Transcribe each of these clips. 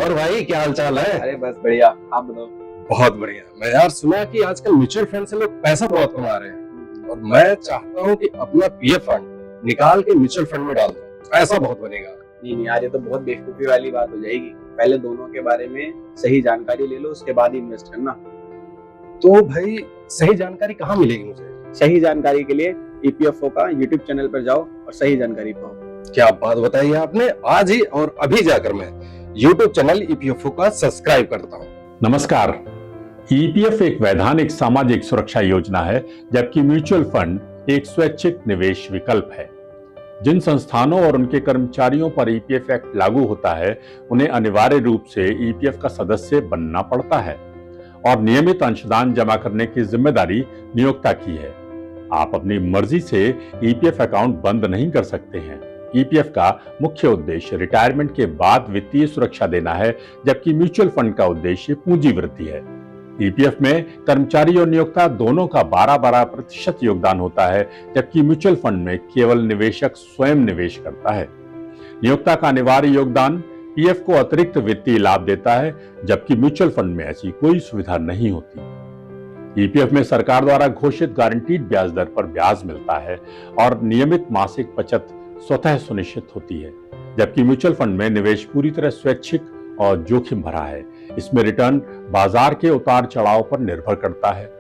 और भाई क्या हाल चाल है? अरे बस बढ़िया। आप बताओ। बहुत बढ़िया। मैं यार सुना कि आजकल म्यूचुअल फंड से लोग पैसा बहुत कमा रहे हैं और मैं चाहता हूँ कि अपना पीएफ फंड निकाल के म्यूचुअल फंड में डाल दूं। पैसा बहुत बनेगा। नहीं यार, ये तो बहुत बेवकूफी वाली बात हो जाएगी। पहले दोनों के बारे में सही जानकारी ले लो, उसके बाद ही इन्वेस्ट करना। तो भाई सही जानकारी कहाँ मिलेगी मुझे? सही जानकारी के लिए ईपीएफओ का यूट्यूब चैनल पर जाओ और सही जानकारी पाओ। क्या बात बताई है आपने। आज ही और अभी जाकर मैं यूट्यूब चैनल ईपीएफओ का सब्सक्राइब करता हूँ। नमस्कार। ईपीएफ एक वैधानिक सामाजिक सुरक्षा योजना है, जबकि म्यूचुअल फंड एक स्वैच्छिक निवेश विकल्प है। जिन संस्थानों और उनके कर्मचारियों पर ईपीएफ एक्ट लागू होता है, उन्हें अनिवार्य रूप से ईपीएफ का सदस्य बनना पड़ता है और नियमित अंशदान जमा करने की जिम्मेदारी नियोक्ता की है। आप अपनी मर्जी से ईपीएफ अकाउंट बंद नहीं कर सकते हैं। ईपीएफ का मुख्य उद्देश्य रिटायरमेंट के बाद वित्तीय सुरक्षा देना है, जबकि म्यूचुअल फंड का उद्देश्य पूंजी वृद्धि है। ईपीएफ में कर्मचारी और नियोक्ता दोनों का 12-12% योगदान होता है, जबकि म्यूचुअल फंड में केवल निवेशक स्वयं निवेश करता है। नियोक्ता का अनिवार्य योगदान पीएफ को अतिरिक्त वित्तीय लाभ देता है, जबकि म्यूचुअल फंड में ऐसी कोई सुविधा नहीं होती। ईपीएफ में सरकार द्वारा घोषित गारंटीड ब्याज दर पर ब्याज मिलता है और नियमित मासिक बचत स्वतः सुनिश्चित होती है, जबकि म्यूचुअल फंड में निवेश पूरी तरह स्वैच्छिक और जोखिम भरा है। इसमें रिटर्न बाजार के उतार चढ़ाव पर निर्भर करता है।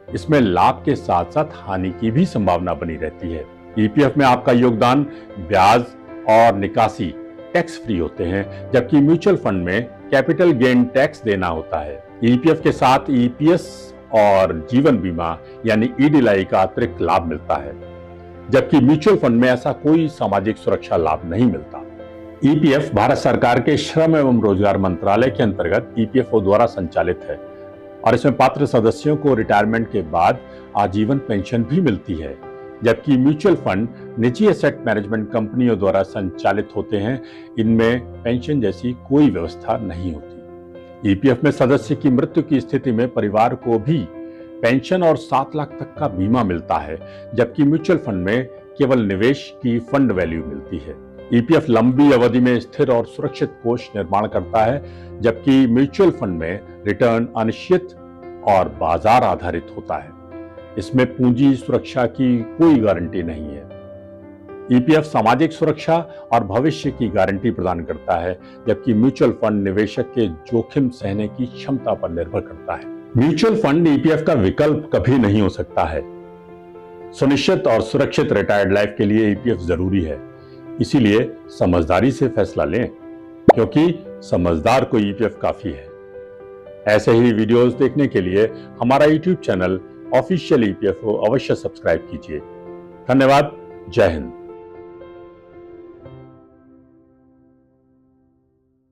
इसमें लाभ के साथ साथ हानि की भी संभावना बनी रहती है। ईपीएफ में आपका योगदान, ब्याज और निकासी टैक्स फ्री होते हैं, जबकि म्यूचुअल फंड में कैपिटल गेन टैक्स देना होता है। ईपीएफ के साथ ईपीएस और जीवन बीमा यानी ईडीएलआई का अतिरिक्त लाभ मिलता है, जबकि म्यूचुअल फंड में ऐसा कोई सामाजिक सुरक्षा लाभ नहीं मिलता। ईपीएफ भारत सरकार के श्रम एवं रोजगार मंत्रालय के अंतर्गत ईपीएफओ द्वारा संचालित है और इसमें पात्र सदस्यों को रिटायरमेंट के बाद आजीवन पेंशन भी मिलती है, जबकि म्यूचुअल फंड निजी एसेट मैनेजमेंट कंपनियों द्वारा संचालित होते हैं। इनमें पेंशन जैसी कोई व्यवस्था नहीं होती। ईपीएफ में सदस्य की मृत्यु की स्थिति में परिवार को भी पेंशन और 7 लाख तक का बीमा मिलता है, जबकि म्यूचुअल फंड में केवल निवेश की फंड वैल्यू मिलती है। ईपीएफ लंबी अवधि में स्थिर और सुरक्षित कोष निर्माण करता है, जबकि म्यूचुअल फंड में रिटर्न अनिश्चित और बाजार आधारित होता है। इसमें पूंजी सुरक्षा की कोई गारंटी नहीं है। ईपीएफ सामाजिक सुरक्षा और भविष्य की गारंटी प्रदान करता है, जबकि म्यूचुअल फंड निवेशक के जोखिम सहने की क्षमता पर निर्भर करता है। म्यूचुअल फंड ईपीएफ का विकल्प कभी नहीं हो सकता है। सुनिश्चित और सुरक्षित रिटायर्ड लाइफ के लिए ईपीएफ जरूरी है। इसीलिए समझदारी से फैसला लें, क्योंकि समझदार को ईपीएफ काफी है। ऐसे ही वीडियोस देखने के लिए हमारा यूट्यूब चैनल ऑफिशियल ईपीएफओ अवश्य सब्सक्राइब कीजिए। धन्यवाद। जय हिंद।